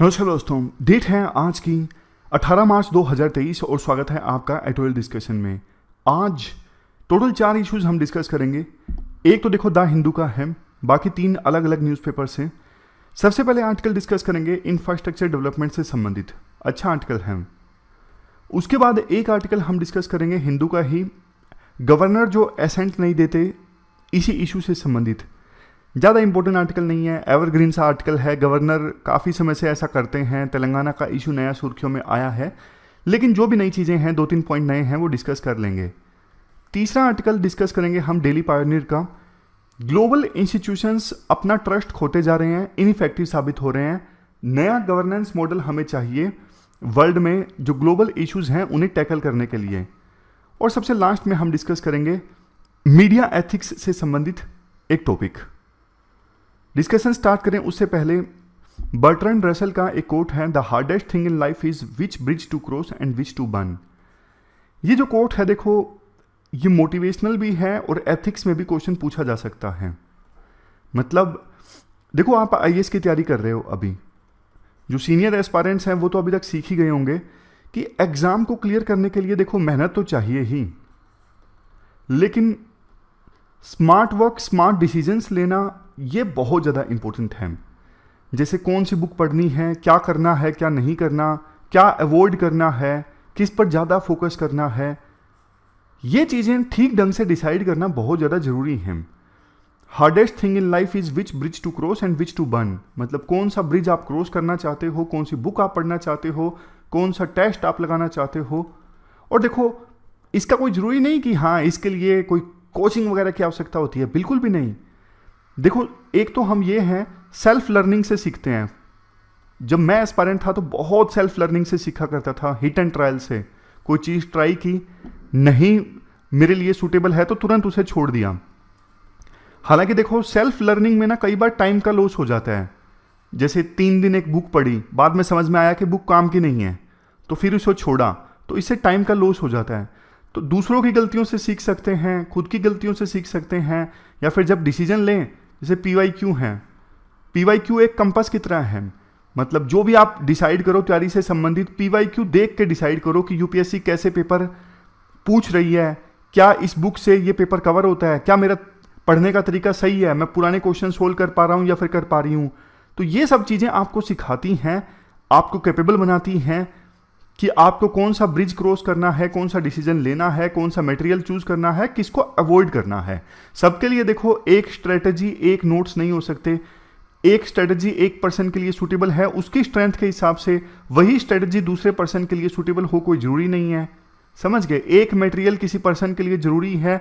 नमस्कार दोस्तों, डेट है आज की 18 मार्च 2023 और स्वागत है आपका एडिटोरियल डिस्कशन में। आज टोटल 4 इश्यूज हम डिस्कस करेंगे। एक तो देखो द हिंदू का है, बाकी 3 अलग अलग न्यूज़पेपर से। सबसे पहले आर्टिकल डिस्कस करेंगे इंफ्रास्ट्रक्चर डेवलपमेंट से संबंधित, अच्छा आर्टिकल है। उसके बाद एक आर्टिकल हम डिस्कस करेंगे हिंदू का ही, गवर्नर जो एसेंट नहीं देते, इसी इशू से संबंधित। ज़्यादा इंपॉर्टेंट आर्टिकल नहीं है, एवरग्रीन सा आर्टिकल है। गवर्नर काफ़ी समय से ऐसा करते हैं, तेलंगाना का इशू नया सुर्खियों में आया है, लेकिन जो भी नई चीज़ें हैं, 2-3 पॉइंट नए हैं, वो डिस्कस कर लेंगे। तीसरा आर्टिकल डिस्कस करेंगे हम डेली पायोनियर का। ग्लोबल इंस्टीट्यूशंस अपना ट्रस्ट खोते जा रहे हैं, इनइफेक्टिव साबित हो रहे हैं। नया गवर्नेंस मॉडल हमें चाहिए वर्ल्ड में जो ग्लोबल इश्यूज हैं उन्हें टैकल करने के लिए। और सबसे लास्ट में हम डिस्कस करेंगे मीडिया एथिक्स से संबंधित एक टॉपिक। डिस्कशन स्टार्ट करें उससे पहले बर्ट्रैंड रसेल का एक कोट है, the hardest thing in life is which bridge to cross and which to burn. ये जो कोट है देखो, ये मोटिवेशनल भी है और एथिक्स में भी क्वेश्चन पूछा जा सकता है। मतलब देखो, आप आईएएस की तैयारी कर रहे हो, अभी जो सीनियर एस्पायरेंट्स हैं वो तो अभी तक सीख ही गए होंगे कि एग्जाम को क्लियर करने के लिए देखो मेहनत तो चाहिए ही, लेकिन स्मार्ट वर्क, स्मार्ट डिसीजंस लेना ये बहुत ज़्यादा इंपॉर्टेंट है। जैसे कौन सी बुक पढ़नी है, क्या करना है, क्या नहीं करना, क्या अवॉइड करना है, किस पर ज़्यादा फोकस करना है, ये चीज़ें ठीक ढंग से डिसाइड करना बहुत ज़्यादा ज़रूरी है। Hardest thing in life is which bridge to cross and which to burn. मतलब कौन सा ब्रिज आप क्रॉस करना चाहते हो, कौन सी बुक आप पढ़ना चाहते हो, कौन सा टेस्ट आप लगाना चाहते हो। और देखो, इसका कोई ज़रूरी नहीं कि हाँ इसके लिए कोई कोचिंग वगैरह की आवश्यकता होती है, बिल्कुल भी नहीं। देखो, एक तो हम ये हैं सेल्फ लर्निंग से सीखते हैं। जब मैं एस्पायरेंट था तो बहुत सेल्फ लर्निंग से सीखा करता था, हिट एंड ट्रायल से। कोई चीज़ ट्राई की, नहीं मेरे लिए सूटेबल है तो तुरंत उसे छोड़ दिया। हालांकि देखो, सेल्फ लर्निंग में ना कई बार टाइम का लॉस हो जाता है। जैसे 3 दिन एक बुक पढ़ी, बाद में समझ में आया कि बुक काम की नहीं है, तो फिर उसे छोड़ा, तो इससे टाइम का लॉस हो जाता है। तो दूसरों की गलतियों से सीख सकते हैं, खुद की गलतियों से सीख सकते हैं, या फिर जब डिसीजन लें, जैसे PYQ है। PYQ एक कंपास की तरह है। मतलब जो भी आप डिसाइड करो तैयारी से संबंधित, PYQ देख के डिसाइड करो कि यूपीएससी कैसे पेपर पूछ रही है, क्या इस बुक से ये पेपर कवर होता है, क्या मेरा पढ़ने का तरीका सही है, मैं पुराने क्वेश्चन सोल्व कर पा रहा हूँ या फिर कर पा रही हूँ। तो ये सब चीज़ें आपको सिखाती हैं, आपको कैपेबल बनाती हैं कि आपको कौन सा ब्रिज क्रॉस करना है, कौन सा डिसीजन लेना है, कौन सा मटेरियल चूज करना है, किसको अवॉइड करना है। सबके लिए देखो एक स्ट्रेटजी, एक नोट्स नहीं हो सकते। एक स्ट्रेटजी एक पर्सन के लिए सूटेबल है, उसकी स्ट्रेंथ के हिसाब से वही स्ट्रेटजी दूसरे पर्सन के लिए सूटेबल हो कोई ज़रूरी नहीं है। समझ गए? एक मटेरियल किसी पर्सन के लिए ज़रूरी है,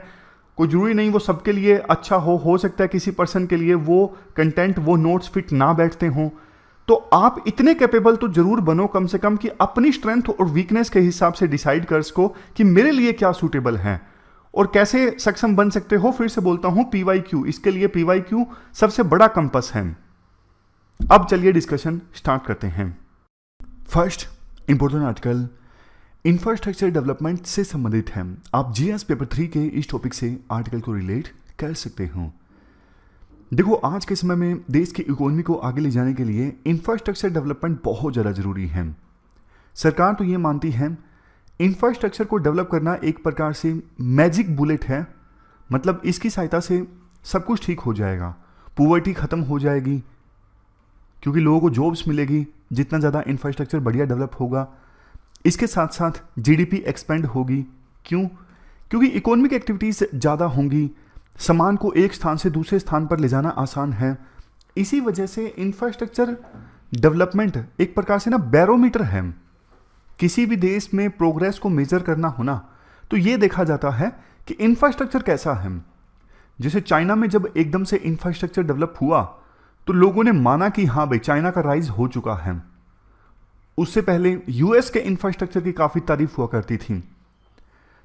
कोई ज़रूरी नहीं वो सबके लिए अच्छा हो सकता है किसी पर्सन के लिए वो कंटेंट, वो नोट्स फिट ना बैठते हों। तो आप इतने कैपेबल तो जरूर बनो कम से कम कि अपनी स्ट्रेंथ और वीकनेस के हिसाब से डिसाइड कर सको कि मेरे लिए क्या सूटेबल है और कैसे सक्षम बन सकते हो। फिर से बोलता हूं, PYQ, इसके लिए PYQ सबसे बड़ा कंपास है। अब चलिए डिस्कशन स्टार्ट करते हैं। First important article infrastructure development से संबंधित है। आप GS पेपर 3 के इस टॉपिक से आर्टिकल को रिलेट कर सकते हो। देखो, आज के समय में देश की इकोनॉमी को आगे ले जाने के लिए इंफ्रास्ट्रक्चर डेवलपमेंट बहुत ज़्यादा ज़रूरी है। सरकार तो ये मानती है इंफ्रास्ट्रक्चर को डेवलप करना एक प्रकार से मैजिक बुलेट है। मतलब इसकी सहायता से सब कुछ ठीक हो जाएगा, पॉवर्टी ख़त्म हो जाएगी, क्योंकि लोगों को जॉब्स मिलेगी जितना ज़्यादा इंफ्रास्ट्रक्चर बढ़िया डेवलप होगा। इसके साथ साथ GDP एक्सपेंड होगी। क्यों? क्योंकि इकोनॉमिक एक्टिविटीज़ ज़्यादा होंगी, सामान को एक स्थान से दूसरे स्थान पर ले जाना आसान है। इसी वजह से इंफ्रास्ट्रक्चर डेवलपमेंट एक प्रकार से ना बैरोमीटर है। किसी भी देश में प्रोग्रेस को मेजर करना होना तो ये देखा जाता है कि इंफ्रास्ट्रक्चर कैसा है। जैसे चाइना में जब एकदम से इंफ्रास्ट्रक्चर डेवलप हुआ तो लोगों ने माना कि हाँ भाई, चाइना का राइज हो चुका है। उससे पहले US के इंफ्रास्ट्रक्चर की काफ़ी तारीफ हुआ करती थी।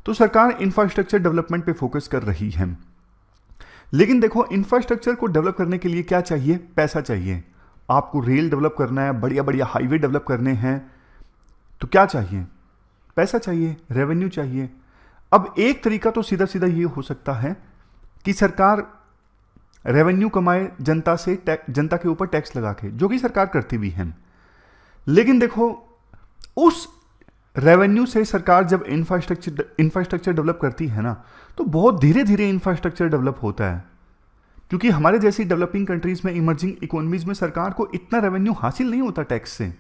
तो सरकार इंफ्रास्ट्रक्चर डेवलपमेंट पे फोकस कर रही है। लेकिन देखो, इंफ्रास्ट्रक्चर को डेवलप करने के लिए क्या चाहिए? पैसा चाहिए। आपको रेल डेवलप करना है, बढ़िया बढ़िया हाईवे डेवलप करने हैं, तो क्या चाहिए? पैसा चाहिए, रेवेन्यू चाहिए। अब एक तरीका तो सीधा सीधा ये हो सकता है कि सरकार रेवेन्यू कमाए जनता से, जनता के ऊपर टैक्स लगा के, जो कि सरकार करती भी है। लेकिन देखो उस रेवेन्यू से सरकार जब इंफ्रास्ट्रक्चर डेवलप करती है ना, तो बहुत धीरे धीरे इंफ्रास्ट्रक्चर डेवलप होता है, क्योंकि हमारे जैसी डेवलपिंग कंट्रीज में, इमर्जिंग इकोनॉमीज में सरकार को इतना रेवेन्यू हासिल नहीं होता टैक्स से,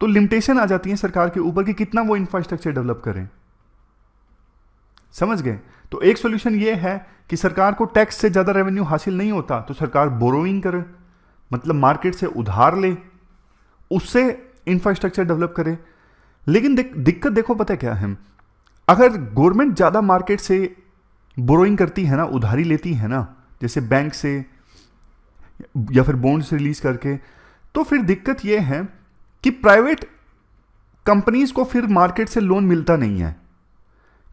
तो लिमिटेशन आ जाती है सरकार के ऊपर कि कितना वो इंफ्रास्ट्रक्चर डेवलप करें। समझ गए? तो एक सॉल्यूशन ये है कि सरकार को टैक्स से ज्यादा रेवेन्यू हासिल नहीं होता तो सरकार बोरोइंग करे, मतलब मार्केट से उधार ले, उससे इंफ्रास्ट्रक्चर डेवलप करे। लेकिन दिक्कत देखो पता क्या है, अगर गवर्नमेंट ज्यादा मार्केट से बोरोइंग करती है ना, उधारी लेती है ना, जैसे बैंक से या फिर बॉन्ड्स रिलीज करके, तो फिर दिक्कत यह है कि प्राइवेट कंपनीज को फिर मार्केट से लोन मिलता नहीं है,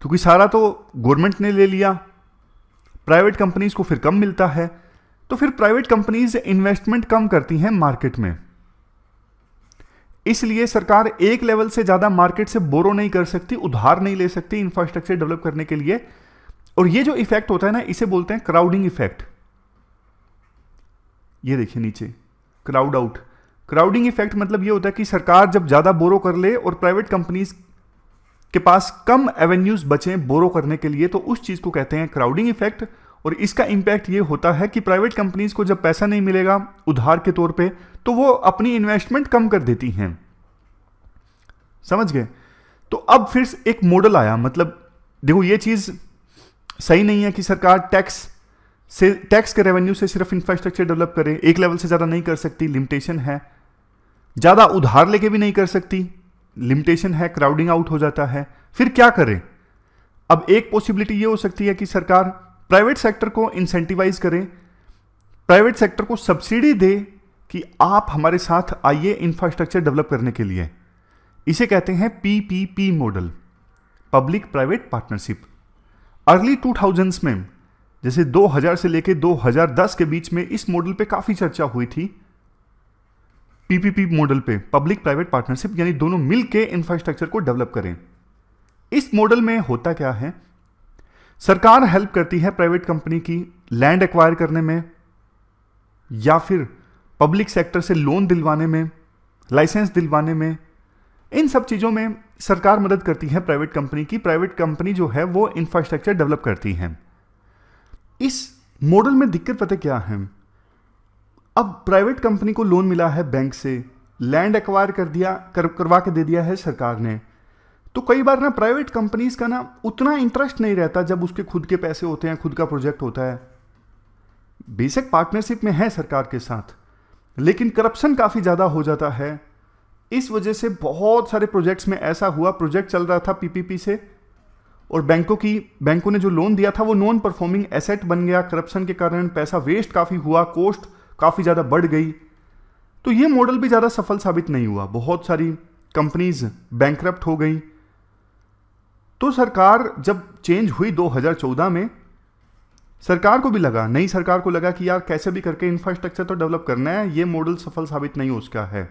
क्योंकि सारा तो गवर्नमेंट ने ले लिया, प्राइवेट कंपनीज को फिर कम मिलता है, तो फिर प्राइवेट कंपनीज इन्वेस्टमेंट कम करती हैं मार्केट में। इसलिए सरकार एक लेवल से ज्यादा मार्केट से बोरो नहीं कर सकती, उधार नहीं ले सकती इंफ्रास्ट्रक्चर डेवलप करने के लिए। और ये जो इफेक्ट होता है ना, इसे बोलते हैं क्राउडिंग इफेक्ट। ये देखिए नीचे, क्राउड आउट। क्राउडिंग इफेक्ट मतलब ये होता है कि सरकार जब ज्यादा बोरो कर ले और प्राइवेट कंपनीज के पास कम एवेन्यूज बचे बोरो करने के लिए, तो उस चीज को कहते हैं क्राउडिंग इफेक्ट। और इसका इंपैक्ट ये होता है कि प्राइवेट कंपनीज को जब पैसा नहीं मिलेगा उधार के तौर पे, तो वो अपनी इन्वेस्टमेंट कम कर देती हैं। समझ गए? तो अब फिर एक मॉडल आया, मतलब देखो ये चीज सही नहीं है कि सरकार टैक्स के रेवेन्यू से सिर्फ इंफ्रास्ट्रक्चर डेवलप करे, एक लेवल से ज्यादा नहीं कर सकती, लिमिटेशन है। ज्यादा उधार लेके भी नहीं कर सकती, लिमिटेशन है, क्राउडिंग आउट हो जाता है। फिर क्या करें? अब एक पॉसिबिलिटी ये हो सकती है कि सरकार प्राइवेट सेक्टर को इंसेंटिवाइज करे, प्राइवेट सेक्टर को सब्सिडी दे कि आप हमारे साथ आइए इंफ्रास्ट्रक्चर डेवलप करने के लिए। इसे कहते हैं PPP model, public private partnership. Early 2000s में, जैसे 2000 से लेके 2010 के बीच में, इस मॉडल पे काफी चर्चा हुई थी, पीपीपी मॉडल पे, पब्लिक प्राइवेट पार्टनरशिप, यानी दोनों मिलके इंफ्रास्ट्रक्चर को डेवलप करें। इस मॉडल में होता क्या है, सरकार हेल्प करती है प्राइवेट कंपनी की लैंड एक्वायर करने में, या फिर पब्लिक सेक्टर से लोन दिलवाने में, लाइसेंस दिलवाने में। इन सब चीजों में सरकार मदद करती है प्राइवेट कंपनी की। प्राइवेट कंपनी जो है वो इंफ्रास्ट्रक्चर डेवलप करती है। इस मॉडल में दिक्कत पता क्या है, अब प्राइवेट कंपनी को लोन मिला है बैंक से, लैंड एक्वायर करवा के दे दिया है सरकार ने, तो कई बार ना प्राइवेट कंपनीज का ना उतना इंटरेस्ट नहीं रहता जब उसके खुद के पैसे होते हैं, खुद का प्रोजेक्ट होता है। बेसिक पार्टनरशिप में है सरकार के साथ, लेकिन करप्शन काफी ज्यादा हो जाता है। इस वजह से बहुत सारे प्रोजेक्ट्स में ऐसा हुआ, प्रोजेक्ट चल रहा था पीपीपी से, और बैंकों ने जो लोन दिया था वो नॉन परफॉर्मिंग एसेट बन गया। करप्शन के कारण पैसा वेस्ट काफी हुआ, कॉस्ट काफी ज्यादा बढ़ गई। तो ये मॉडल भी ज्यादा सफल साबित नहीं हुआ, बहुत सारी कंपनीज बैंकरप्ट हो गई। तो सरकार जब चेंज हुई 2014 में, सरकार को भी लगा, नई सरकार को लगा कि यार कैसे भी करके इंफ्रास्ट्रक्चर तो डेवलप करना है, ये मॉडल सफल साबित नहीं हो उसका है।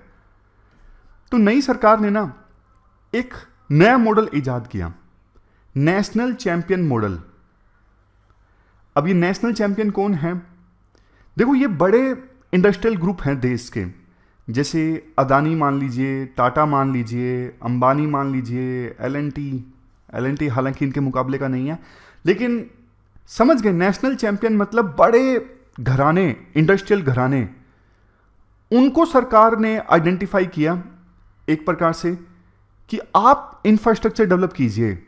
तो नई सरकार ने ना एक नया मॉडल इजाद किया, नेशनल चैंपियन मॉडल। अब ये नेशनल चैंपियन कौन है? देखो ये बड़े इंडस्ट्रियल ग्रुप हैं देश के, जैसे अदानी मान लीजिए, टाटा मान लीजिए, अंबानी मान लीजिए, एल&टी हालांकि इनके मुकाबले का नहीं है, लेकिन समझ गए। नेशनल चैंपियन मतलब बड़े घराने, इंडस्ट्रियल घराने, उनको सरकार ने आइडेंटिफाई किया एक प्रकार से कि आप इंफ्रास्ट्रक्चर डेवलप कीजिए।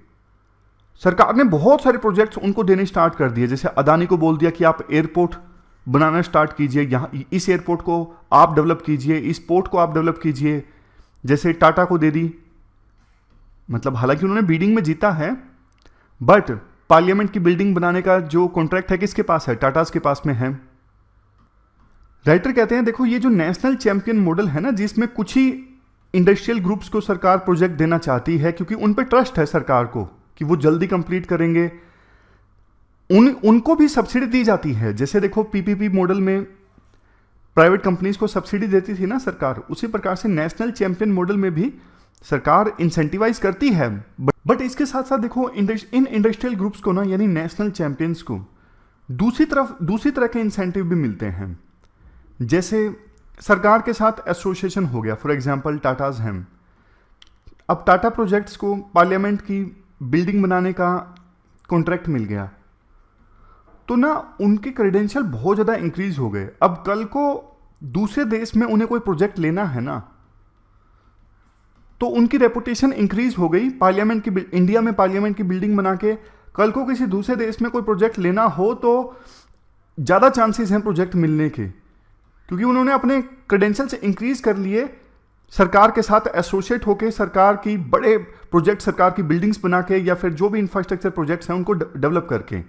सरकार ने बहुत सारे प्रोजेक्ट्स उनको देने स्टार्ट कर दिए। जैसे अदानी को बोल दिया कि आप एयरपोर्ट बनाना स्टार्ट कीजिए, यहाँ इस एयरपोर्ट को आप डेवलप कीजिए, इस पोर्ट को आप डेवलप कीजिए। जैसे टाटा को दे दी, मतलब हालांकि उन्होंने बिडिंग में जीता है, बट पार्लियामेंट की बिल्डिंग बनाने का जो कॉन्ट्रैक्ट है किसके पास है? टाटास के पास में है। राइटर कहते हैं देखो ये जो नेशनल चैंपियन मॉडल है ना, जिसमें कुछ ही इंडस्ट्रियल ग्रुप्स को सरकार प्रोजेक्ट देना चाहती है क्योंकि उन पे ट्रस्ट है सरकार को कि वो जल्दी कंप्लीट करेंगे, उनको भी सब्सिडी दी जाती है। जैसे देखो पीपीपी मॉडल में प्राइवेट कंपनीज को सब्सिडी देती थी ना सरकार, उसी प्रकार से नेशनल चैंपियन मॉडल में भी सरकार इंसेंटिवाइज करती है। बट इसके साथ साथ देखो इन इंडस्ट्रियल ग्रुप्स को ना, यानी नेशनल चैंपियंस को दूसरी तरह के इंसेंटिव भी मिलते हैं। जैसे सरकार के साथ एसोसिएशन हो गया, फॉर एग्जांपल टाटाज हेम। अब टाटा प्रोजेक्ट्स को पार्लियामेंट की बिल्डिंग बनाने का कॉन्ट्रैक्ट मिल गया, तो ना उनके क्रेडेंशियल बहुत ज़्यादा इंक्रीज हो गए। अब कल को दूसरे देश में उन्हें कोई प्रोजेक्ट लेना है ना, तो उनकी रेपुटेशन इंक्रीज हो गई। पार्लियामेंट की, इंडिया में पार्लियामेंट की बिल्डिंग बना के कल को किसी दूसरे देश में कोई प्रोजेक्ट लेना हो तो ज़्यादा चांसेस हैं प्रोजेक्ट मिलने के, क्योंकि उन्होंने अपने क्रेडेंशियल से इंक्रीज कर लिए। सरकार के साथ एसोसिएट होकर सरकार की बड़े प्रोजेक्ट, सरकार की बिल्डिंग्स बना के, या फिर जो भी इंफ्रास्ट्रक्चर प्रोजेक्ट्स हैं उनको डेवलप करके।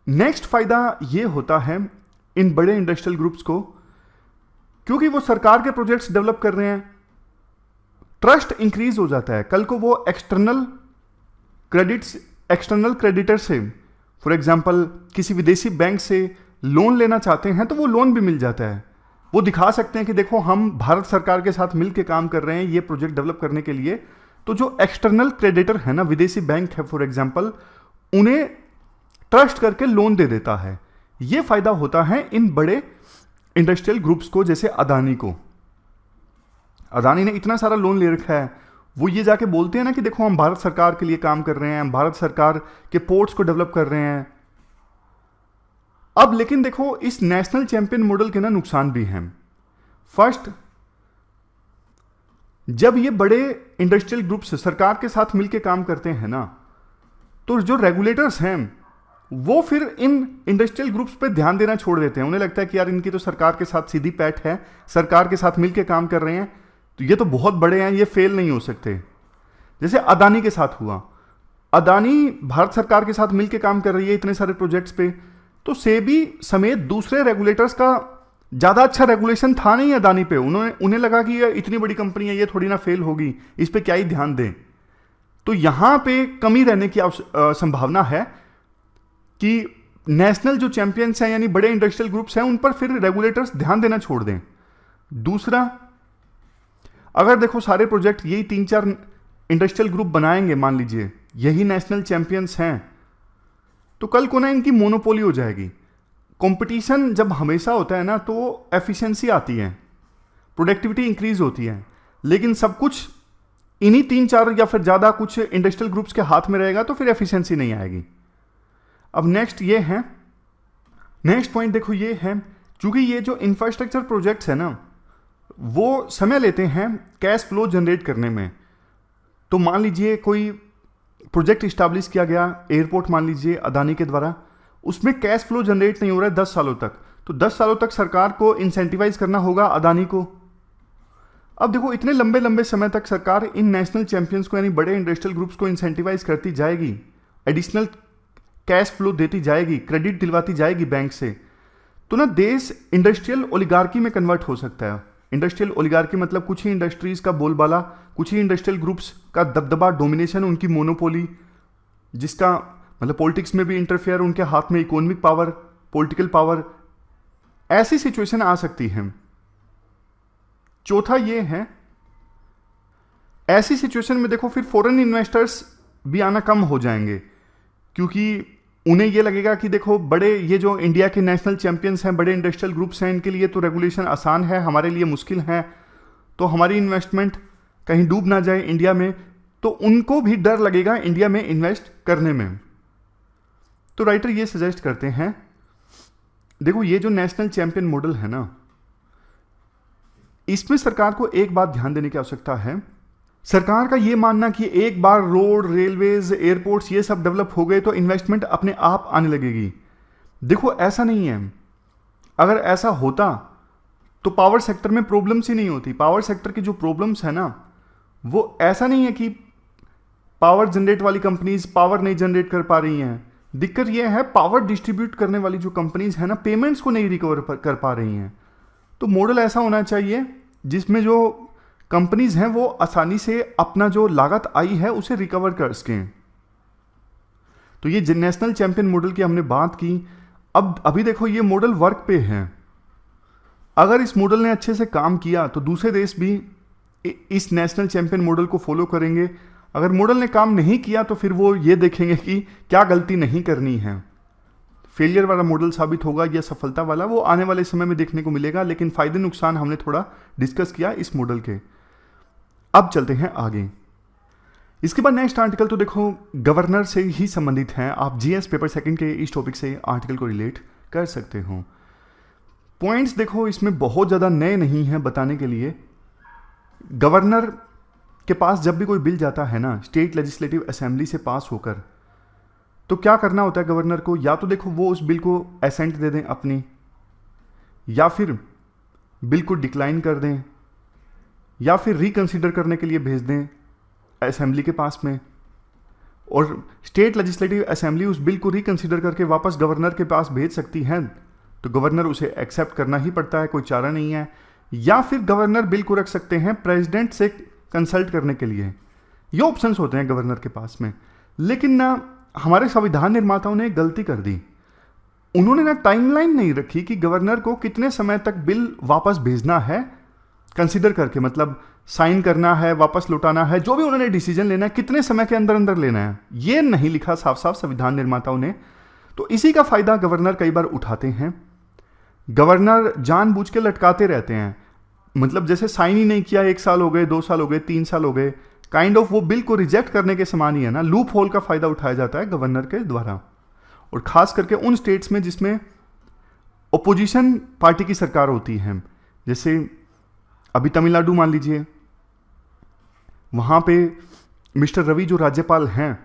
नेक्स्ट फायदा ये होता है इन बड़े इंडस्ट्रियल ग्रुप्स को, क्योंकि वो सरकार के प्रोजेक्ट्स डेवलप कर रहे हैं, ट्रस्ट इंक्रीज हो जाता है। कल को वो एक्सटर्नल क्रेडिटर से, फॉर एग्जांपल किसी विदेशी बैंक से लोन लेना चाहते हैं तो वो लोन भी मिल जाता है। वो दिखा सकते हैं कि देखो हम भारत सरकार के साथ मिलकर काम कर रहे हैं ये प्रोजेक्ट डेवलप करने के लिए। तो जो एक्सटर्नल क्रेडिटर है ना, विदेशी बैंक है फॉर एग्जांपल, उन्हें ट्रस्ट करके लोन दे देता है। ये फायदा होता है इन बड़े इंडस्ट्रियल ग्रुप्स को, जैसे अदानी को। अदानी ने इतना सारा लोन ले रखा है, वो ये जाके बोलते हैं ना कि देखो हम भारत सरकार के लिए काम कर रहे हैं, हम भारत सरकार के पोर्ट्स को डेवलप कर रहे हैं। अब लेकिन देखो इस नेशनल चैंपियन मॉडल के ना नुकसान भी हैं। फर्स्ट, जब ये बड़े इंडस्ट्रियल ग्रुप्स सरकार के साथ मिलकर काम करते हैं ना, तो जो रेगुलेटर्स हैं वो फिर इन इंडस्ट्रियल ग्रुप्स पे ध्यान देना छोड़ देते हैं। उन्हें लगता है कि यार इनकी तो सरकार के साथ सीधी पैठ है, सरकार के साथ मिलकर काम कर रहे हैं, तो ये तो बहुत बड़े हैं, ये फेल नहीं हो सकते। जैसे अदानी के साथ हुआ, अदानी भारत सरकार के साथ मिलकर काम कर रही है इतने सारे प्रोजेक्ट्स पे, तो सेबी समेत दूसरे रेगुलेटर्स का ज़्यादा अच्छा रेगुलेशन था नहीं अदानी पे। उन्हें लगा कि ये इतनी बड़ी कंपनी है, ये थोड़ी ना फेल होगी, इस पे क्या ही ध्यान दें। तो यहां पे कमी रहने की संभावना है कि नेशनल जो चैंपियंस हैं यानी बड़े इंडस्ट्रियल ग्रुप्स हैं उन पर फिर रेगुलेटर्स ध्यान देना छोड़ दें। दूसरा, अगर देखो सारे प्रोजेक्ट यही 3-4 इंडस्ट्रियल ग्रुप बनाएंगे, मान लीजिए यही नेशनल चैंपियंस हैं, तो कल को ना इनकी मोनोपोली हो जाएगी। कंपटीशन जब हमेशा होता है ना तो एफिशिएंसी आती है, प्रोडक्टिविटी इंक्रीज होती है, लेकिन सब कुछ इन्हीं 3-4 या फिर ज़्यादा कुछ इंडस्ट्रियल ग्रुप्स के हाथ में रहेगा तो फिर एफिशिएंसी नहीं आएगी। अब नेक्स्ट पॉइंट देखो ये है, क्योंकि ये जो इंफ्रास्ट्रक्चर प्रोजेक्ट्स है ना वो समय लेते हैं कैश फ्लो जनरेट करने में। तो मान लीजिए कोई प्रोजेक्ट इस्टेब्लिश किया गया, एयरपोर्ट मान लीजिए अदानी के द्वारा, उसमें कैश फ्लो जनरेट नहीं हो रहा है 10 सालों तक, तो 10 सालों तक सरकार को इंसेंटिवाइज करना होगा अदानी को। अब देखो इतने लंबे लंबे समय तक सरकार इन नेशनल चैंपियंस को यानी बड़े इंडस्ट्रियल ग्रुप्स को इंसेंटिवाइज करती जाएगी, एडिशनल कैश फ्लो देती जाएगी, क्रेडिट दिलवाती जाएगी बैंक से, तो ना देश इंडस्ट्रियल ओलिगार्की में कन्वर्ट हो सकता है। इंडस्ट्रियल ओलिगार्की मतलब कुछ ही इंडस्ट्रीज का बोलबाला, कुछ ही इंडस्ट्रियल ग्रुप्स का दबदबा, डोमिनेशन, उनकी मोनोपोली, जिसका मतलब पॉलिटिक्स में भी इंटरफेयर, उनके हाथ में इकोनॉमिक पावर, पॉलिटिकल पावर, ऐसी सिचुएशन आ सकती है। चौथा ये है, ऐसी सिचुएशन में देखो फिर फॉरेन इन्वेस्टर्स भी आना कम हो जाएंगे, क्योंकि उन्हें ये लगेगा कि देखो बड़े ये जो इंडिया के नेशनल चैंपियंस हैं, बड़े इंडस्ट्रियल ग्रुप्स हैं, इनके लिए तो रेगुलेशन आसान है, हमारे लिए मुश्किल है, तो हमारी इन्वेस्टमेंट कहीं डूब ना जाए इंडिया में, तो उनको भी डर लगेगा इंडिया में इन्वेस्ट करने में। तो राइटर ये सजेस्ट करते हैं, देखो ये जो नेशनल चैंपियन मॉडल है ना, इसमें सरकार को एक बात ध्यान देने की आवश्यकता है। सरकार का ये मानना कि एक बार रोड, रेलवेज, एयरपोर्ट्स ये सब डेवलप हो गए तो इन्वेस्टमेंट अपने आप आने लगेगी, देखो ऐसा नहीं है। अगर ऐसा होता तो पावर सेक्टर में प्रॉब्लम्स ही नहीं होती। पावर सेक्टर की जो प्रॉब्लम्स है ना, वो ऐसा नहीं है कि पावर जनरेट वाली कंपनीज पावर नहीं जनरेट कर पा रही हैं, दिक्कत यह है पावर डिस्ट्रीब्यूट करने वाली जो कंपनीज है ना, पेमेंट्स को नहीं रिकवर कर पा रही हैं। तो मॉडल ऐसा होना चाहिए जिसमें जो कंपनीज हैं वो आसानी से अपना जो लागत आई है उसे रिकवर कर सकें। तो ये नेशनल चैंपियन मॉडल की हमने बात की। अब अभी देखो ये मॉडल वर्क पे है, अगर इस मॉडल ने अच्छे से काम किया तो दूसरे देश भी इस नेशनल चैंपियन मॉडल को फॉलो करेंगे। अगर मॉडल ने काम नहीं किया तो फिर वो ये देखेंगे कि क्या गलती नहीं करनी है, फेलियर वाला मॉडल साबित होगा या सफलता वाला, वो आने वाले समय में देखने को मिलेगा, लेकिन फायदे नुकसान हमने थोड़ा डिस्कस किया इस मॉडल के। अब चलते हैं आगे। इसके बाद नेक्स्ट आर्टिकल तो देखो गवर्नर से ही संबंधित है। आप जीएस पेपर सेकंड के इस टॉपिक से आर्टिकल को रिलेट कर सकते हो। पॉइंट्स देखो इसमें बहुत ज़्यादा नए नहीं हैं बताने के लिए। गवर्नर के पास जब भी कोई बिल जाता है ना स्टेट लेजिस्लेटिव असेंबली से पास होकर, तो क्या करना होता है गवर्नर को? या तो देखो वो उस बिल को एसेंट दे दें अपनी, या फिर बिल को डिक्लाइन कर दें, या फिर रिकंसीडर करने के लिए भेज दें असेंबली के पास में, और स्टेट लेजिस्लेटिव असेंबली उस बिल को रिकंसीडर करके वापस गवर्नर के पास भेज सकती है, तो गवर्नर उसे एक्सेप्ट करना ही पड़ता है, कोई चारा नहीं है। या फिर गवर्नर बिल को रख सकते हैं प्रेसिडेंट से कंसल्ट करने के लिए। ये ऑप्शंस होते हैं गवर्नर के पास में। लेकिन ना हमारे संविधान निर्माताओं ने गलती कर दी, उन्होंने ना टाइमलाइन नहीं रखी कि गवर्नर को कितने समय तक बिल वापस भेजना है कंसीडर करके, मतलब साइन करना है, वापस लौटाना है, जो भी उन्होंने डिसीजन लेना है कितने समय के अंदर अंदर लेना है, ये नहीं लिखा साफ साफ संविधान निर्माताओं ने। तो इसी का फायदा गवर्नर कई बार उठाते हैं। गवर्नर जानबूझ के लटकाते रहते हैं, मतलब जैसे साइन ही नहीं किया, 1 साल हो गए, 2 साल हो गए, 3 साल हो गए, काइंड ऑफ वो बिल को रिजेक्ट करने के समान ही है ना। लूप होल का फायदा उठाया जाता है गवर्नर के द्वारा, और खास करके उन स्टेट्स में जिसमें ओपोजिशन पार्टी की सरकार होती है। जैसे अभी तमिलनाडु मान लीजिए, वहां पे मिस्टर रवि जो राज्यपाल हैं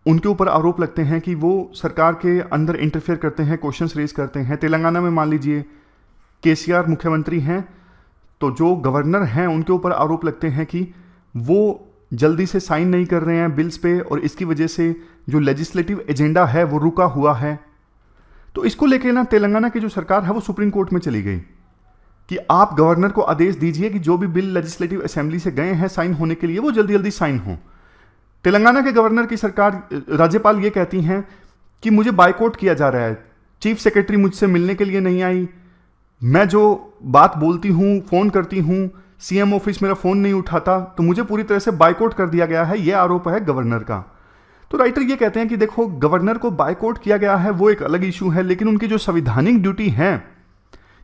उनके ऊपर आरोप लगते हैं कि वो सरकार के अंदर इंटरफेयर करते हैं, क्वेश्चंस रेज करते हैं। तेलंगाना में मान लीजिए केसीआर मुख्यमंत्री हैं, तो जो गवर्नर हैं उनके ऊपर आरोप लगते हैं कि वो जल्दी से साइन नहीं कर रहे हैं बिल्स पे, और इसकी वजह से जो लेजिस्लेटिव एजेंडा है वो रुका हुआ है। तो इसको लेके ना तेलंगाना की जो सरकार है वो सुप्रीम कोर्ट में चली गई कि आप गवर्नर को आदेश दीजिए कि जो भी बिल लेजिस्लेटिव असेंबली से गए हैं साइन होने के लिए वो जल्दी जल्दी साइन हो। तेलंगाना के गवर्नर की सरकार, राज्यपाल ये कहती हैं कि मुझे बायकॉट किया जा रहा है, चीफ सेक्रेटरी मुझसे मिलने के लिए नहीं आई, मैं जो बात बोलती हूँ, फ़ोन करती हूँ, सीएम ऑफिस मेरा फ़ोन नहीं उठाता, तो मुझे पूरी तरह से बायकॉट कर दिया गया है। ये आरोप है गवर्नर का। तो राइटर ये कहते हैं कि देखो गवर्नर को बायकॉट किया गया है वो एक अलग इशू है, लेकिन उनकी जो संवैधानिक ड्यूटी है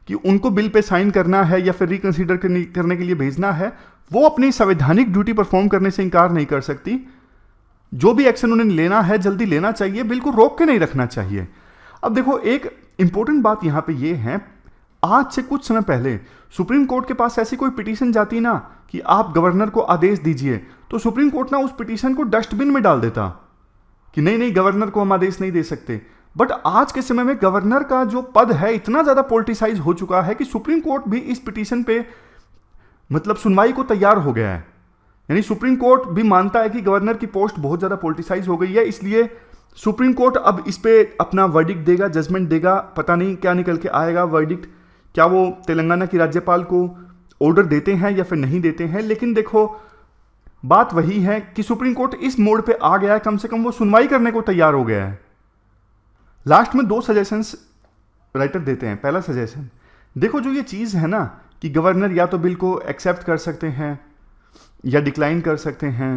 कि उनको बिल पे साइन करना है या फिर रिकंसीडर करने के लिए भेजना है, वो अपनी संवैधानिक ड्यूटी परफॉर्म करने से इनकार नहीं कर सकती। जो भी एक्शन उन्हें लेना है जल्दी लेना चाहिए, बिल को रोक के नहीं रखना चाहिए। अब देखो एक इंपॉर्टेंट बात यहां पे ये है, आज से कुछ समय पहले सुप्रीम कोर्ट के पास ऐसी कोई पिटीशन जाती ना कि आप गवर्नर को आदेश दीजिए, तो सुप्रीम कोर्ट ना उस पिटीशन को डस्टबिन में डाल देता कि नहीं नहीं गवर्नर को हम आदेश नहीं दे सकते। बट आज के समय में गवर्नर का जो पद है इतना ज्यादा पॉलिटिसाइज हो चुका है कि सुप्रीम कोर्ट भी इस पिटीशन पे मतलब सुनवाई को तैयार हो गया है। यानी सुप्रीम कोर्ट भी मानता है कि गवर्नर की पोस्ट बहुत ज्यादा पॉलिटिसाइज हो गई है, इसलिए सुप्रीम कोर्ट अब इस पे अपना वर्डिक्ट देगा, जजमेंट देगा। पता नहीं क्या निकल के आएगा वर्डिक्ट, क्या वो तेलंगाना की राज्यपाल को ऑर्डर देते हैं या फिर नहीं देते हैं। लेकिन देखो बात वही है कि सुप्रीम कोर्ट इस मोड पे आ गया है, कम से कम वो सुनवाई करने को तैयार हो गया है। लास्ट में 2 सजेशंस राइटर देते हैं। पहला सजेशन, देखो जो ये चीज़ है ना कि गवर्नर या तो बिल को एक्सेप्ट कर सकते हैं या डिक्लाइन कर सकते हैं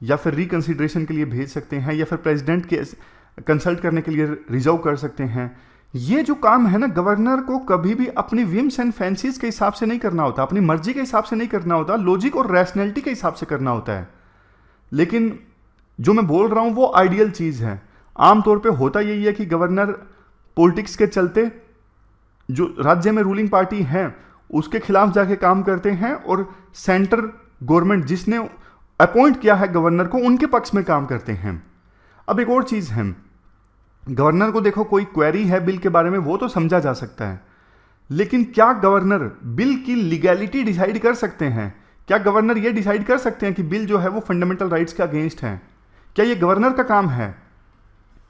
या फिर रिकंसिडरेशन के लिए भेज सकते हैं या फिर प्रेसिडेंट के कंसल्ट करने के लिए रिजर्व कर सकते हैं। ये जो काम है ना गवर्नर को कभी भी अपनी विम्स एंड फैंसीज के हिसाब से नहीं करना होता, अपनी मर्जी के हिसाब से नहीं करना होता, लॉजिक और रैशनैलिटी के हिसाब से करना होता है। लेकिन जो मैं बोल रहा हूं वो आइडियल चीज़ है। आमतौर पे होता यही है कि गवर्नर पॉलिटिक्स के चलते जो राज्य में रूलिंग पार्टी है उसके खिलाफ जाके काम करते हैं और सेंटर गवर्नमेंट जिसने अपॉइंट किया है गवर्नर को उनके पक्ष में काम करते हैं। अब एक और चीज़ है, गवर्नर को देखो कोई क्वेरी है बिल के बारे में वो तो समझा जा सकता है, लेकिन क्या गवर्नर बिल की लीगैलिटी डिसाइड कर सकते हैं? क्या गवर्नर ये डिसाइड कर सकते हैं कि बिल जो है वो फंडामेंटल राइट्स के अगेंस्ट है? क्या ये गवर्नर का काम है?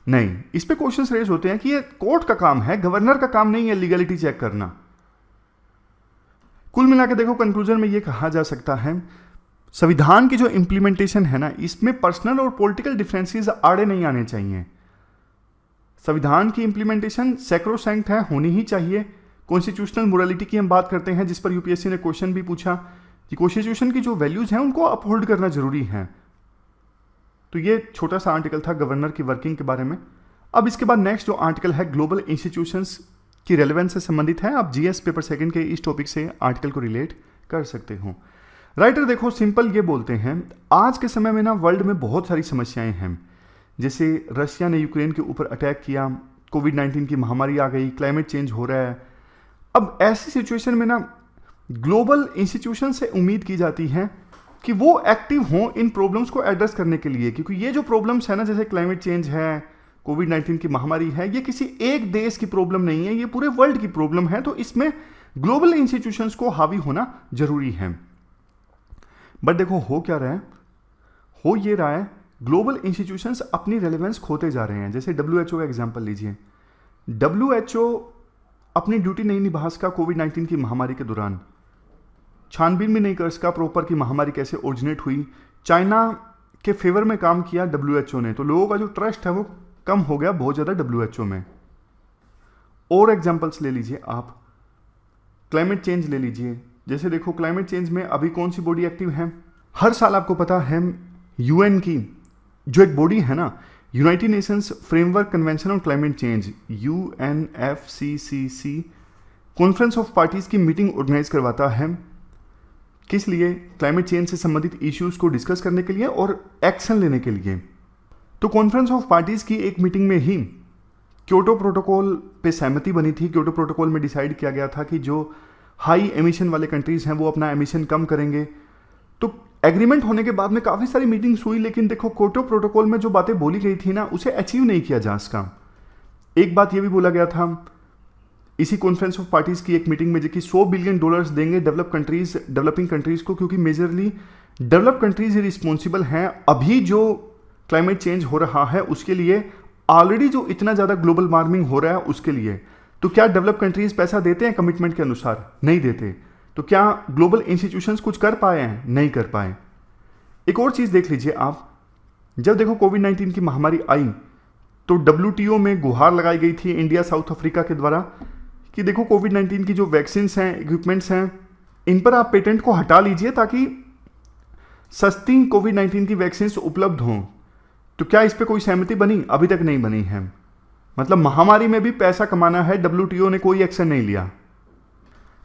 नहीं। इस पे क्वेश्चंस रेज होते हैं कि ये कोर्ट का काम है, गवर्नर का काम नहीं है लीगैलिटी चेक करना। कुल मिलाकर देखो कंक्लूजन में ये कहा जा सकता है संविधान की जो इंप्लीमेंटेशन है ना इसमें पर्सनल और पॉलिटिकल डिफरेंसेस आड़े नहीं आने चाहिए। संविधान की इंप्लीमेंटेशन सैक्रोसैंक्ट है, होनी ही चाहिए। कॉन्स्टिट्यूशनल मोरालिटी की हम बात करते हैं जिस पर यूपीएससी ने क्वेश्चन भी पूछा कि कॉन्स्टिट्यूशन की जो वैल्यूज हैं उनको अपहोल्ड करना जरूरी है। तो ये छोटा सा आर्टिकल था गवर्नर की वर्किंग के बारे में। अब इसके बाद नेक्स्ट जो आर्टिकल है ग्लोबल इंस्टीट्यूशंस की रेलेवेंस से संबंधित है। आप जीएस पेपर सेकंड के इस टॉपिक से आर्टिकल को रिलेट कर सकते हो। राइटर देखो सिंपल ये बोलते हैं, आज के समय में ना वर्ल्ड में बहुत सारी समस्याएं हैं, जैसे रशिया ने यूक्रेन के ऊपर अटैक किया, कोविड-19 की महामारी आ गई, क्लाइमेट चेंज हो रहा है। अब ऐसी सिचुएशन में ना ग्लोबल इंस्टीट्यूशन से उम्मीद की जाती है कि वो एक्टिव हों इन प्रॉब्लम्स को एड्रेस करने के लिए, क्योंकि ये जो प्रॉब्लम्स है ना, जैसे क्लाइमेट चेंज है, कोविड-19 की महामारी है, ये किसी एक देश की प्रॉब्लम नहीं है, ये पूरे वर्ल्ड की प्रॉब्लम है। तो इसमें ग्लोबल इंस्टीट्यूशंस को हावी होना जरूरी है। बट देखो हो क्या रहा है, हो ये रहा है ग्लोबल इंस्टीट्यूशंस अपनी रेलेवेंस खोते जा रहे हैं। जैसे WHO का एग्जांपल लीजिए, WHO अपनी ड्यूटी नहीं निभा सका कोविड-19 की महामारी के दौरान, छानबीन भी नहीं कर सका प्रॉपर की महामारी कैसे ओरिजिनेट हुई। चाइना के फेवर में काम किया WHO ने, तो लोगों का जो ट्रस्ट है वो कम हो गया बहुत ज़्यादा WHO में। और एग्जांपल्स ले लीजिए आप, क्लाइमेट चेंज ले लीजिए। जैसे देखो क्लाइमेट चेंज में अभी कौन सी बॉडी एक्टिव है, हर साल आपको पता है UN की जो एक बॉडी है ना, United Nations framework convention on climate change, UNFCCC, conference of parties की मीटिंग ऑर्गेनाइज करवाता है। किस लिए? क्लाइमेट चेंज से संबंधित इश्यूज को डिस्कस करने के लिए और एक्शन लेने के लिए। तो कॉन्फ्रेंस ऑफ पार्टीज की एक मीटिंग में ही क्योटो प्रोटोकॉल पे सहमति बनी थी। क्योटो प्रोटोकॉल में डिसाइड किया गया था कि जो हाई एमिशन वाले कंट्रीज हैं वो अपना एमिशन कम करेंगे। तो एग्रीमेंट होने के बाद में काफ़ी सारी मीटिंग्स हुई, लेकिन देखो क्योटो प्रोटोकॉल में जो बातें बोली गई थी ना, उसे अचीव नहीं किया जा सका। एक बात ये भी बोला गया था इसी कॉन्फ्रेंस ऑफ पार्टीज की एक मीटिंग में, जो कि $100 बिलियन देंगे डेवलपिंग कंट्रीज को, क्योंकि मेजरली डेवलप कंट्रीज ही रिस्पॉन्सिबल हैं अभी जो क्लाइमेट चेंज हो रहा है उसके लिए, ऑलरेडी जो इतना ज़्यादा ग्लोबल वार्मिंग हो रहा है उसके लिए। तो क्या डेवलप कंट्रीज पैसा देते हैं कमिटमेंट के अनुसार? नहीं देते। तो क्या ग्लोबल इंस्टीट्यूशंस कुछ कर पाए हैं? नहीं कर पाए। एक और चीज़ देख लीजिए आप, जब देखो कोविड-19 की महामारी आई तो WTO में गुहार लगाई गई थी इंडिया साउथ अफ्रीका के द्वारा कि देखो कोविड-19 की जो वैक्सीन्स हैं, इक्विपमेंट्स हैं, इन पर आप पेटेंट को हटा लीजिए ताकि सस्ती कोविड-19 की वैक्सीन्स उपलब्ध हों। तो क्या इस पर कोई सहमति बनी? अभी तक नहीं बनी है। मतलब महामारी में भी पैसा कमाना है, WTO ने कोई एक्शन नहीं लिया।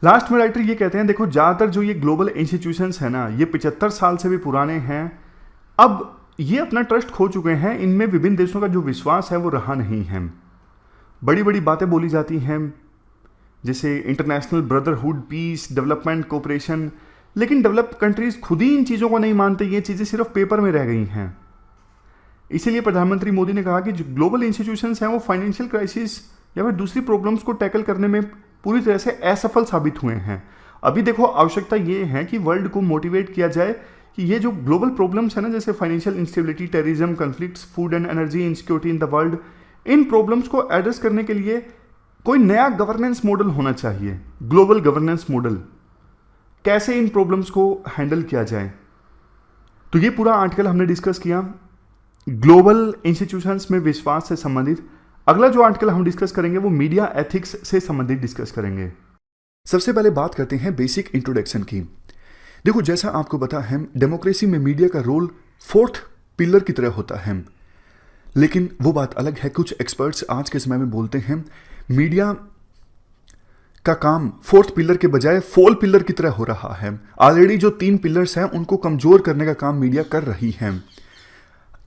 लास्ट में राइटर ये कहते हैं, देखो ज़्यादातर जो ये ग्लोबल इंस्टीट्यूशंस हैं ना, ये 75 साल से भी पुराने हैं। अब ये अपना ट्रस्ट खो चुके हैं, इनमें विभिन्न देशों का जो विश्वास है वो रहा नहीं है। बड़ी बड़ी बातें बोली जाती हैं जैसे international brotherhood, peace, development, cooperation, लेकिन डेवलप कंट्रीज खुद ही इन चीज़ों को नहीं मानते, ये चीज़ें सिर्फ पेपर में रह गई हैं। इसीलिए प्रधानमंत्री मोदी ने कहा कि जो ग्लोबल इंस्टीट्यूशंस हैं वो फाइनेंशियल क्राइसिस या फिर दूसरी प्रॉब्लम्स को टैकल करने में पूरी तरह से असफल साबित हुए हैं। अभी देखो आवश्यकता ये है कि वर्ल्ड को मोटिवेट किया जाए कि ये जो ग्लोबल प्रॉब्लम्स है ना, जैसे financial instability, terrorism, conflicts, food and energy insecurity in the world, in problems को एड्रेस करने के लिए कोई नया गवर्नेंस मॉडल होना चाहिए। ग्लोबल गवर्नेंस मॉडल, कैसे इन प्रॉब्लम्स को हैंडल किया जाए। तो ये पूरा आर्टिकल हमने डिस्कस किया ग्लोबल इंस्टीट्यूशंस में विश्वास से संबंधित। अगला जो आर्टिकल हम डिस्कस करेंगे वो मीडिया एथिक्स से संबंधित डिस्कस करेंगे। सबसे पहले बात करते हैं बेसिक इंट्रोडक्शन की। देखो जैसा आपको पता है, डेमोक्रेसी में मीडिया का रोल 4th पिलर की तरह होता है, लेकिन वो बात अलग है। कुछ एक्सपर्ट्स आज के समय में बोलते हैं मीडिया का काम 4th पिलर के बजाय 4th पिलर की तरह हो रहा है। ऑलरेडी जो 3 पिलर्स हैं उनको कमजोर करने का काम मीडिया कर रही है।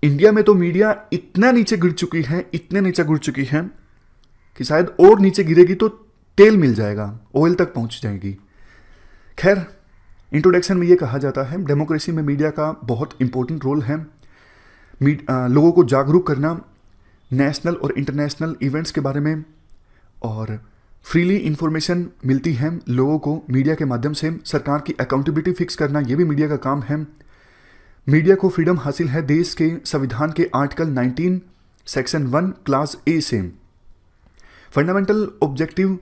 इंडिया में तो मीडिया इतना नीचे गिर चुकी है, इतने नीचे गिर चुकी है कि शायद और नीचे गिरेगी तो तेल मिल जाएगा, ऑयल तक पहुंच जाएगी। खैर, इंट्रोडक्शन में ये कहा जाता है डेमोक्रेसी में मीडिया का बहुत इंपॉर्टेंट रोल है। लोगों को जागरूक करना नेशनल और इंटरनेशनल इवेंट्स के बारे में, और फ्रीली इंफॉर्मेशन मिलती है लोगों को मीडिया के माध्यम से। सरकार की अकाउंटेबिलिटी फिक्स करना ये भी मीडिया का काम है। मीडिया को फ्रीडम हासिल है देश के संविधान के आर्टिकल 19 सेक्शन 1 क्लास ए से। फंडामेंटल ऑब्जेक्टिव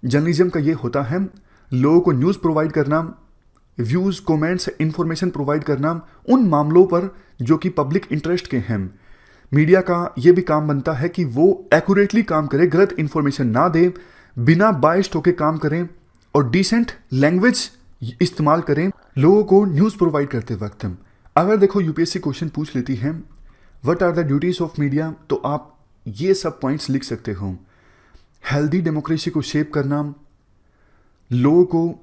जर्नलिज्म का ये होता है लोगों को न्यूज़ प्रोवाइड करना, व्यूज़, कमेंट्स, इंफॉर्मेशन प्रोवाइड करना उन मामलों पर जो कि पब्लिक इंटरेस्ट के हैं। मीडिया का ये भी काम बनता है कि वो एक्यूरेटली काम करे, गलत इंफॉर्मेशन ना दे, बिना बायस्ड होकर काम करें और डिसेंट लैंग्वेज इस्तेमाल करें लोगों को न्यूज़ प्रोवाइड करते वक्त। अगर देखो यूपीएससी क्वेश्चन पूछ लेती है what are the duties of media, तो आप ये सब पॉइंट्स लिख सकते हो। हेल्दी डेमोक्रेसी को शेप करना, लोगों को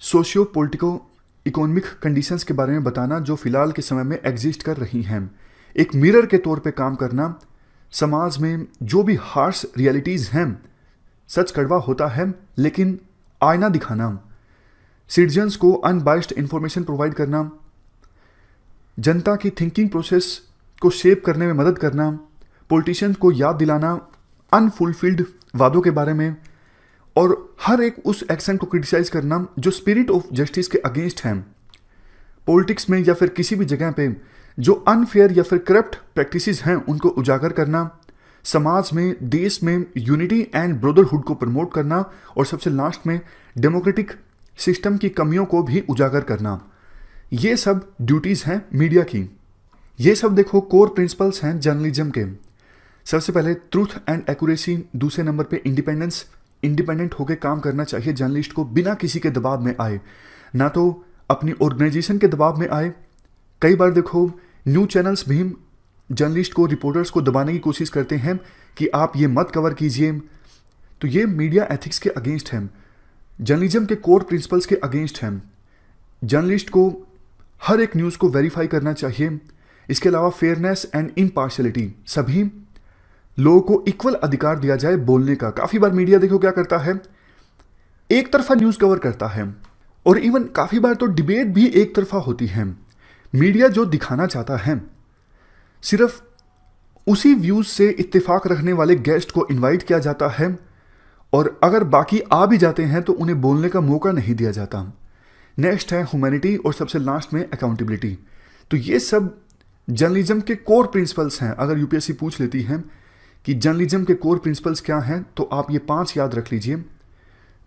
सोशियो पॉलिटिको इकोनॉमिक कंडीशंस के बारे में बताना जो फिलहाल के समय में एग्जिस्ट कर रही हैं, एक मिरर के तौर पे काम करना, समाज में जो भी हार्श रियलिटीज़ हैं, सच कड़वा होता है लेकिन आईना दिखाना, सिटीजन्स को अनबाइस्ड इंफॉर्मेशन प्रोवाइड करना, जनता की थिंकिंग प्रोसेस को शेप करने में मदद करना, पॉलिटिशियंस को याद दिलाना अनफुलफिल्ड वादों के बारे में, और हर एक उस एक्शन को क्रिटिसाइज करना जो स्पिरिट ऑफ जस्टिस के अगेंस्ट हैं। पॉलिटिक्स में या फिर किसी भी जगह पे जो अनफेयर या फिर करप्ट प्रैक्टिसेस हैं उनको उजागर करना, समाज में देश में यूनिटी एंड ब्रदरहुड को प्रमोट करना, और सबसे लास्ट में डेमोक्रेटिक सिस्टम की कमियों को भी उजागर करना। ये सब ड्यूटीज़ हैं मीडिया की। ये सब देखो कोर प्रिंसिपल्स हैं जर्नलिज्म के। सबसे पहले ट्रूथ एंड एक्यूरेसी, दूसरे नंबर पे इंडिपेंडेंस, इंडिपेंडेंट होकर काम करना चाहिए जर्नलिस्ट को, बिना किसी के दबाव में आए, ना तो अपनी ऑर्गेनाइजेशन के दबाव में आए। कई बार देखो न्यूज चैनल्स भी जर्नलिस्ट को, रिपोर्टर्स को दबाने की कोशिश करते हैं कि आप ये मत कवर कीजिए, तो ये मीडिया एथिक्स के अगेंस्ट है, जर्नलिज्म के कोर प्रिंसिपल्स के अगेंस्ट है। जर्नलिस्ट को हर एक न्यूज़ को वेरीफाई करना चाहिए। इसके अलावा फेयरनेस एंड इम्पार्शियलिटी, सभी लोगों को इक्वल अधिकार दिया जाए बोलने का। काफ़ी बार मीडिया देखो क्या करता है, एक तरफा न्यूज़ कवर करता है, और इवन काफ़ी बार तो डिबेट भी एक तरफा होती है। मीडिया जो दिखाना चाहता है, सिर्फ उसी व्यूज़ से इत्तेफाक रखने वाले गेस्ट को इनवाइट किया जाता है, और अगर बाकी आ भी जाते हैं तो उन्हें बोलने का मौका नहीं दिया जाता। नेक्स्ट है ह्यूमैनिटी, और सबसे लास्ट में अकाउंटेबिलिटी। तो ये सब जर्नलिज्म के कोर प्रिंसिपल्स हैं। अगर यूपीएससी पूछ लेती है कि जर्नलिज्म के कोर प्रिंसिपल्स क्या हैं, तो आप ये 5 याद रख लीजिए।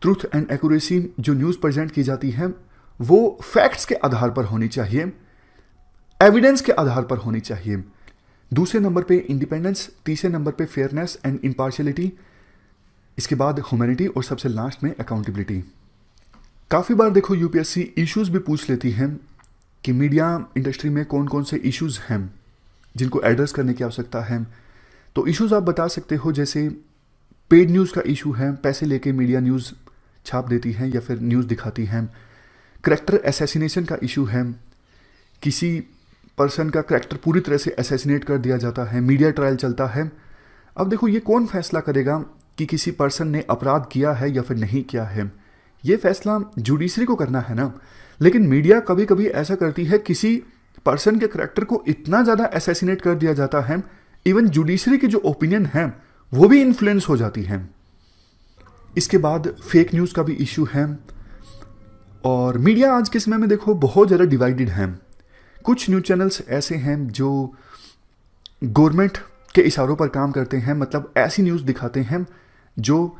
ट्रूथ एंड एक्यूरेसी, जो न्यूज़ प्रेजेंट की जाती है वो फैक्ट्स के आधार पर होनी चाहिए, एविडेंस के आधार पर होनी चाहिए। दूसरे नंबर पे इंडिपेंडेंस, तीसरे नंबर पे फेयरनेस एंड इम्पार्शियलिटी, इसके बाद ह्यूमैनिटी, और सबसे लास्ट में अकाउंटेबिलिटी। काफ़ी बार देखो यूपीएससी इश्यूज भी पूछ लेती है कि मीडिया इंडस्ट्री में कौन कौन से इश्यूज हैं जिनको एड्रेस करने की आवश्यकता है। तो इश्यूज आप बता सकते हो, जैसे पेड न्यूज़ का इशू है, पैसे लेके मीडिया न्यूज़ छाप देती है या फिर न्यूज़ दिखाती है। करैक्टर असैसिनेशन का इशू है, किसी पर्सन का करैक्टर पूरी तरह से असैसिनेट कर दिया जाता है, मीडिया ट्रायल चलता है। अब देखो ये कौन फैसला करेगा कि किसी पर्सन ने अपराध किया है या फिर नहीं किया है, ये फैसला जुडिशरी को करना है ना। लेकिन मीडिया कभी कभी ऐसा करती है, किसी पर्सन के करैक्टर को इतना ज़्यादा असैसिनेट कर दिया जाता है, इवन जुडिशरी की जो ओपिनियन है वो भी इन्फ्लुएंस हो जाती है। इसके बाद फेक न्यूज़ का भी इशू है, और मीडिया आज के समय में देखो बहुत ज़्यादा डिवाइडेड है। कुछ न्यूज़ चैनल्स ऐसे हैं जो गवर्नमेंट के इशारों पर काम करते हैं, मतलब ऐसी न्यूज़ दिखाते हैं जो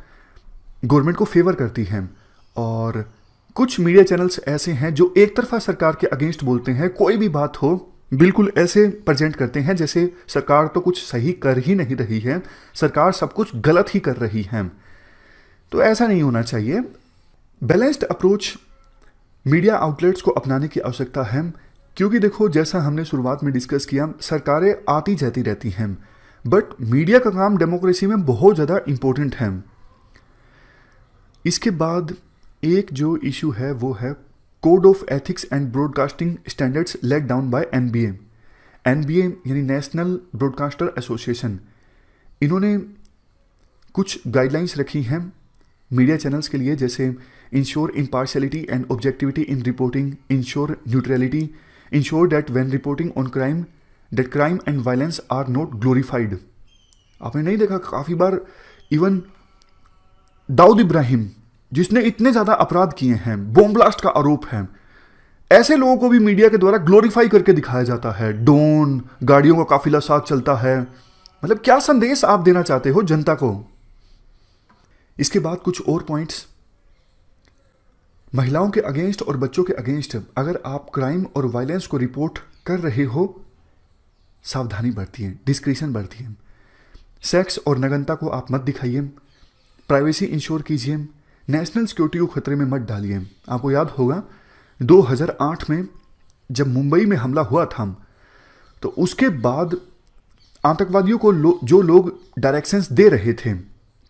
गवर्नमेंट को फेवर करती हैं, और कुछ मीडिया चैनल्स ऐसे हैं जो एक तरफा सरकार के अगेंस्ट बोलते हैं। कोई भी बात हो बिल्कुल ऐसे प्रेजेंट करते हैं जैसे सरकार तो कुछ सही कर ही नहीं रही है, सरकार सब कुछ गलत ही कर रही है। तो ऐसा नहीं होना चाहिए। बैलेंस्ड अप्रोच मीडिया आउटलेट्स को अपनाने की आवश्यकता है, क्योंकि देखो जैसा हमने शुरुआत में डिस्कस किया, सरकारें आती जाती रहती हैं, बट मीडिया का काम डेमोक्रेसी में बहुत ज़्यादा इम्पोर्टेंट है। इसके बाद एक जो इशू है वो है code of ethics and broadcasting standards let down by NBA. NBA यानी नेशनल ब्रॉडकास्टर एसोसिएशन, इन्होंने कुछ गाइडलाइंस रखी हैं मीडिया चैनल्स के लिए, जैसे ensure impartiality and objectivity in reporting, ensure neutrality, ensure that when reporting on crime that crime and violence are not glorified. आपने नहीं देखा, काफ़ी बार इवन दाऊद इब्राहिम जिसने इतने ज़्यादा अपराध किए हैं, बॉम्ब ब्लास्ट का आरोप है, ऐसे लोगों को भी मीडिया के द्वारा ग्लोरीफाई करके दिखाया जाता है। डोन गाड़ियों का काफिला साथ चलता है, मतलब क्या संदेश आप देना चाहते हो जनता को। इसके बाद कुछ और पॉइंट्स, महिलाओं के अगेंस्ट और बच्चों के अगेंस्ट अगर आप क्राइम और वायलेंस को रिपोर्ट कर रहे हो, सावधानी बरतिए, डिस्क्रिशन बरतिए। सेक्स और नग्नता को आप मत दिखाइए, प्राइवेसी इंश्योर कीजिए, नेशनल सिक्योरिटी को खतरे में मत डालिए। आपको याद होगा 2008 में जब मुंबई में हमला हुआ था, तो उसके बाद आतंकवादियों को जो लोग डायरेक्शंस दे रहे थे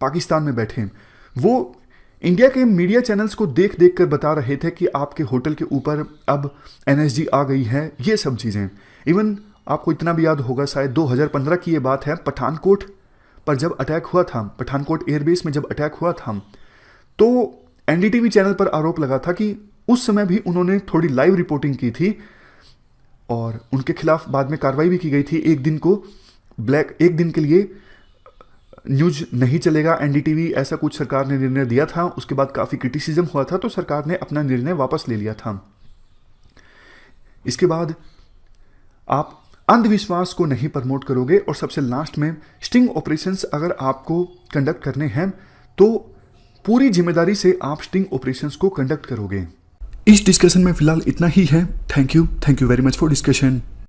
पाकिस्तान में बैठे, वो इंडिया के मीडिया चैनल्स को देख देख कर बता रहे थे कि आपके होटल के ऊपर अब एनएसजी आ गई है, ये सब चीज़ें। इवन आपको इतना भी याद होगा, शायद 2015 की ये बात है, पठानकोट पर जब अटैक हुआ था, पठानकोट एयरबेस में जब अटैक हुआ था, तो एनडीटीवी चैनल पर आरोप लगा था कि उस समय भी उन्होंने थोड़ी लाइव रिपोर्टिंग की थी और उनके खिलाफ बाद में कार्रवाई भी की गई थी। एक दिन के लिए न्यूज नहीं चलेगा एनडीटीवी, ऐसा कुछ सरकार ने निर्णय दिया था। उसके बाद काफ़ी क्रिटिसिज्म हुआ था, तो सरकार ने अपना निर्णय वापस ले लिया था। इसके बाद आप अंधविश्वास को नहीं प्रमोट करोगे। और सबसे लास्ट में, स्टिंग ऑपरेशंस अगर आपको कंडक्ट करने हैं तो पूरी जिम्मेदारी से आप स्टिंग ऑपरेशंस को कंडक्ट करोगे। इस डिस्कशन में फिलहाल इतना ही है। Thank you very much for discussion.